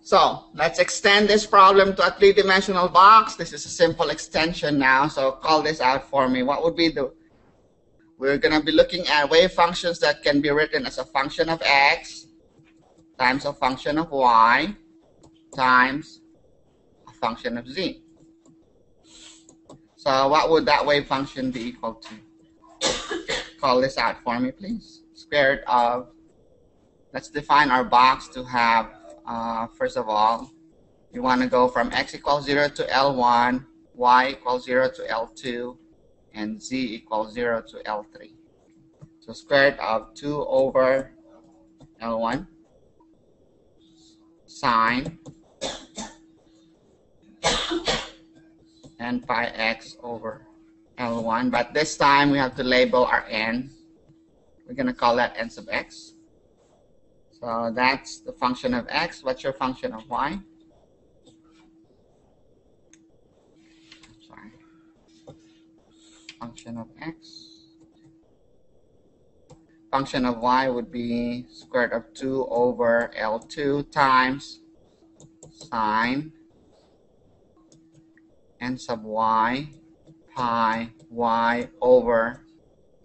So let's extend this problem to a three-dimensional box. This is a simple extension now, so call this out for me. What would be the, we're going to be looking at wave functions that can be written as a function of x times a function of y times a function of z. So what would that wave function be equal to? Call this out for me, please. Square root of, let's define our box to have, first of all, you want to go from x equals 0 to L1, y equals 0 to L2, and z equals 0 to L3. So square root of 2 over L1 sine n pi x over L1, but this time we have to label our n. We're going to call that n sub x. So that's the function of x. What's your function of y? Sorry. Function of x. Function of y would be square root of 2 over L2 times sine n sub y pi y over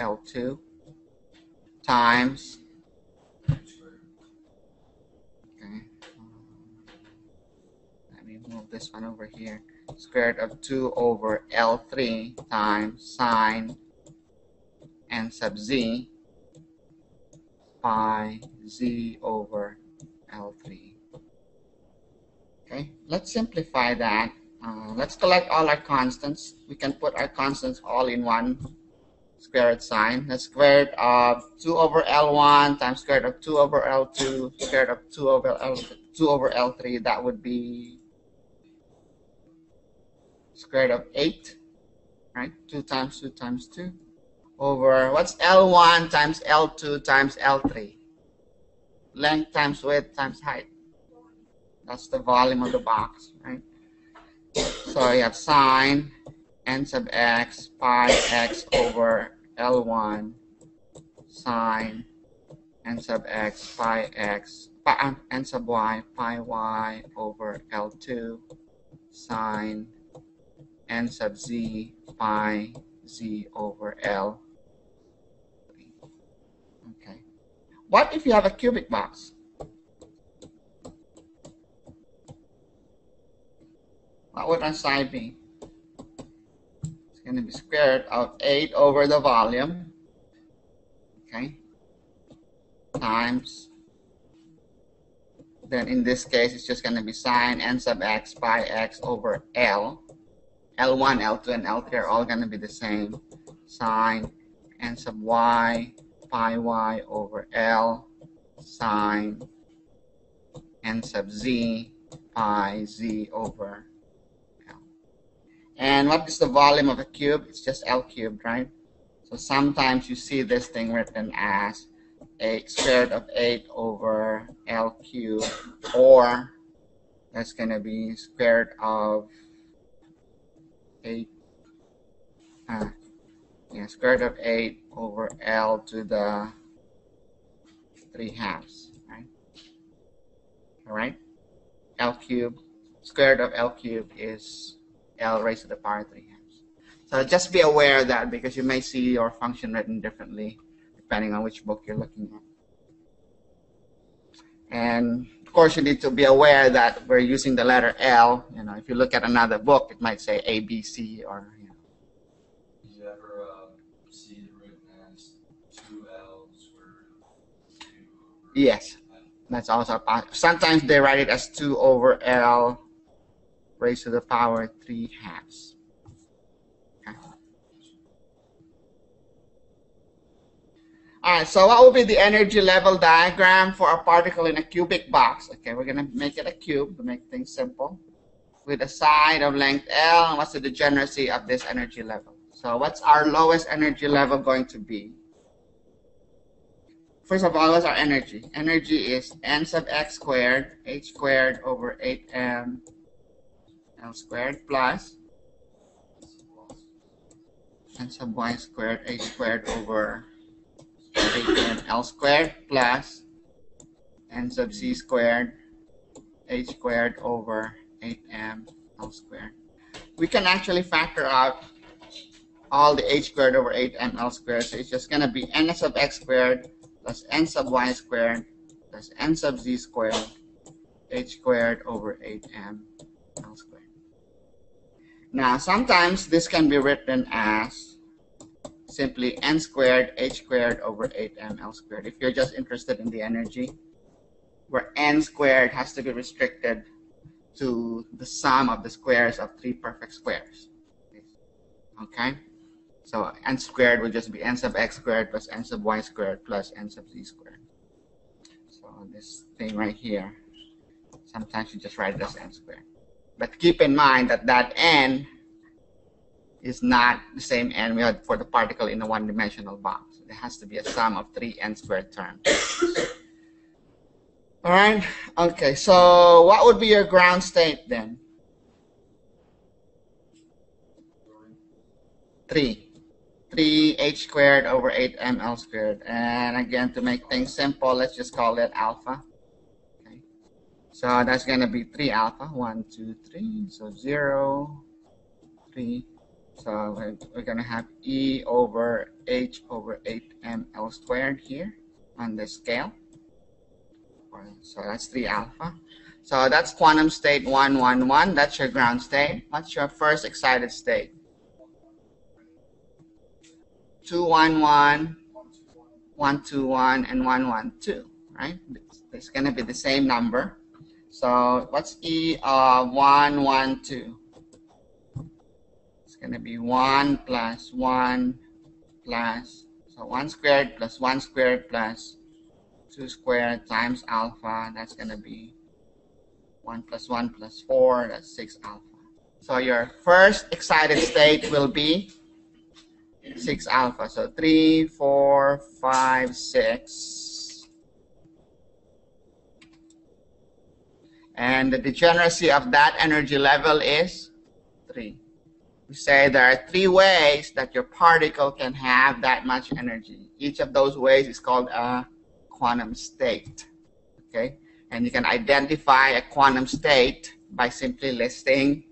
L2 times, okay, let me move this one over here, square root of 2 over L3 times sine n sub z pi z over L3. Okay, let's simplify that. Let's collect all our constants. We can put our constants all in one square root sign. That's square root of 2 over L1 times square root of 2 over L2, square root of 2 over L3. That would be square root of 8, right? 2 times 2 times 2 over, what's L1 times L2 times L3? Length times width times height. That's the volume of the box, right? So you have sine n sub x pi x over L1 sine n sub x pi x n sub y pi y over L2 sine n sub z pi z over L. Okay. What if you have a cubic box? What would our side be? It's going to be square root of 8 over the volume, okay, times, then in this case it's just going to be sine n sub x pi x over L. L1, L2, and L3 are all going to be the same. Sine n sub y pi y over L sine n sub z pi z over. And what is the volume of a cube? It's just L cubed, right? So sometimes you see this thing written as a square root of 8 over L cubed, or that's going to be square root of 8, square root of 8 over L to the 3/2, right? All right? L cubed, square root of L cubed is L raised to the power 3/2. So just be aware of that, because you may see your function written differently depending on which book you're looking at. And of course, you need to be aware that we're using the letter L. You know, if you look at another book, it might say A, B, C, or you know. Did you ever see it written as 2L square root of 2 over? Yes, that's also possible. Sometimes they write it as 2 over L raised to the power 3/2. Okay. All right, so what will be the energy level diagram for a particle in a cubic box? Okay, we're going to make it a cube to make things simple, with a side of length L, and what's the degeneracy of this energy level? So what's our lowest energy level going to be? First of all, what's our energy? Energy is n sub x squared, h squared over 8m L squared plus n sub y squared, h squared over 8m L squared plus n sub c squared, h squared over 8m L squared. We can actually factor out all the h squared over 8m L squared. So it's just going to be n sub x squared plus n sub y squared plus n sub z squared h squared over 8m L squared. Now, sometimes this can be written as simply n squared h squared over 8m L squared. If you're just interested in the energy, where n squared has to be restricted to the sum of the squares of three perfect squares. Okay? So n squared would just be n sub x squared plus n sub y squared plus n sub z squared. So this thing right here, sometimes you just write it as n squared. But keep in mind that that n is not the same n we had for the particle in a one-dimensional box. It has to be a sum of three n squared terms. All right. Okay. So what would be your ground state then? 3 h squared over 8m L squared. And again, to make things simple, let's just call it alpha. Okay. So that's going to be 3 alpha. 1, 2, 3. So 0, 3. So we're going to have E over H over 8m L squared here on the scale. So that's 3 alpha. So that's quantum state 1, 1, 1. That's your ground state. What's your first excited state? 2, 1, 1, 1, 2, 1, and 1, 1, 2. Right? It's going to be the same number. So what's E of 1, 1, 2? It's going to be 1 plus 1 plus, so 1 squared plus 1 squared plus 2 squared times alpha. That's going to be 1 plus 1 plus 4. That's 6 alpha. So your first excited state will be 6 alpha. So 3, 4, 5, 6. And the degeneracy of that energy level is 3. We say there are 3 ways that your particle can have that much energy. Each of those ways is called a quantum state. Okay? And you can identify a quantum state by simply listing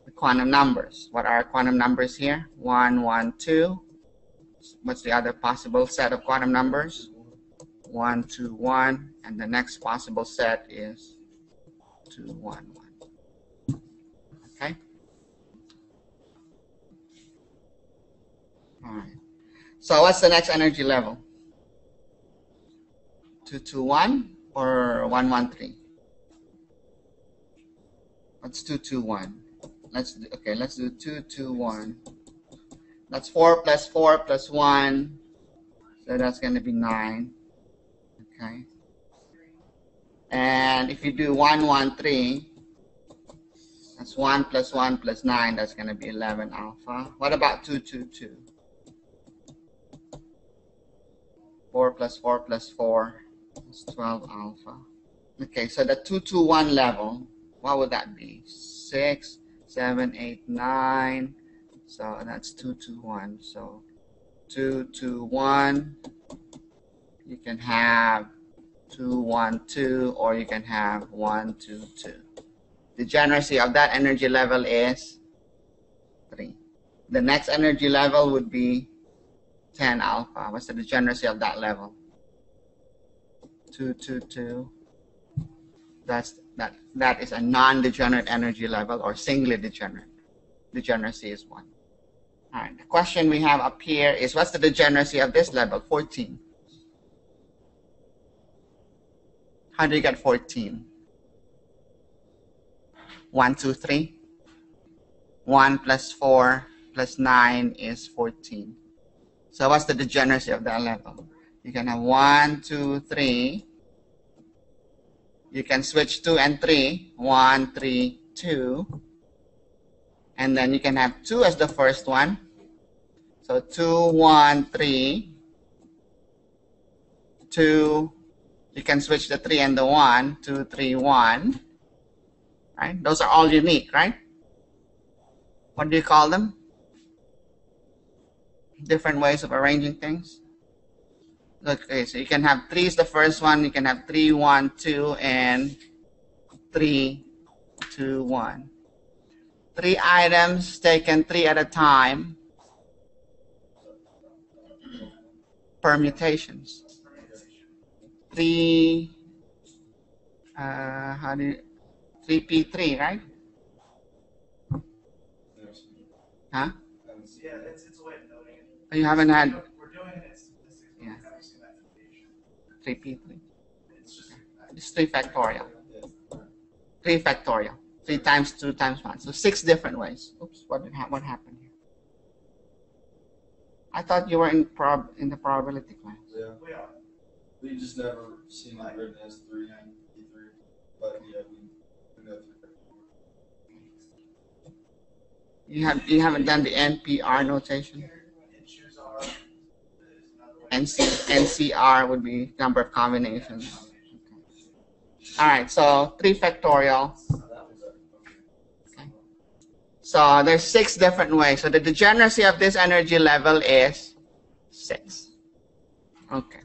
the quantum numbers. What are quantum numbers here? 1, 1, 2. What's the other possible set of quantum numbers? 1, 2, 1. And the next possible set is 2, 1, 1. Okay? All right. So what's the next energy level? 2, 2, 1 or 1, 1, 3? What's 2, 2, 1? Let's do 2, 2, 1. That's 4 plus 4 plus 1. So that's going to be 9. Okay. And if you do 1, 1, 3, that's 1 plus 1 plus 9. That's going to be 11 alpha. What about 2, 2, 2? 4 plus 4 plus 4 is 12 alpha. Okay, so the 2, 2, 1 level, what would that be? 6, 7, 8, 9. So that's 2, 2, 1. So 2, 2, 1. You can have 2, 1, 2, or you can have 1, 2, 2. Degeneracy of that energy level is 3. The next energy level would be 10 alpha. What's the degeneracy of that level? 2, 2, 2. That is a non-degenerate energy level, or singly degenerate. Degeneracy is 1. All right. The question we have up here is, what's the degeneracy of this level? 14. How do you get 14? 1, 2, 3. 1 plus 4 plus 9 is 14. So what's the degeneracy of that level? You can have 1, 2, 3. You can switch 2 and 3. 1, 3, 2. And then you can have 2 as the first one. So 2, 1, 3. 2. You can switch the 3 and the 1. 2, 3, 1. Right? Those are all unique, right? What do you call them? Different ways of arranging things. Okay, so you can have 3 is the first one. You can have 3, 1, 2, and 3, 2, 1. 3 items taken 3 at a time. Permutations. 3, 3p3, right? Huh? Yeah, it's a way of noting it. Oh, you haven't had. We're doing it in statistics, but Yeah. we've never seen that notation. 3p3. It's just It's 3 factorial. 3 factorial. 3 times 2 times 1. So 6 different ways. Oops, what happened here? I thought you were in the probability class. Yeah. We are. We just never seen it written as 3 and P3. But yeah, we know 3 factorial. You haven't done the NPR notation? NCR would be number of combinations. Okay. All right, so 3 factorial. Okay. So there's 6 different ways. So the degeneracy of this energy level is 6. Okay.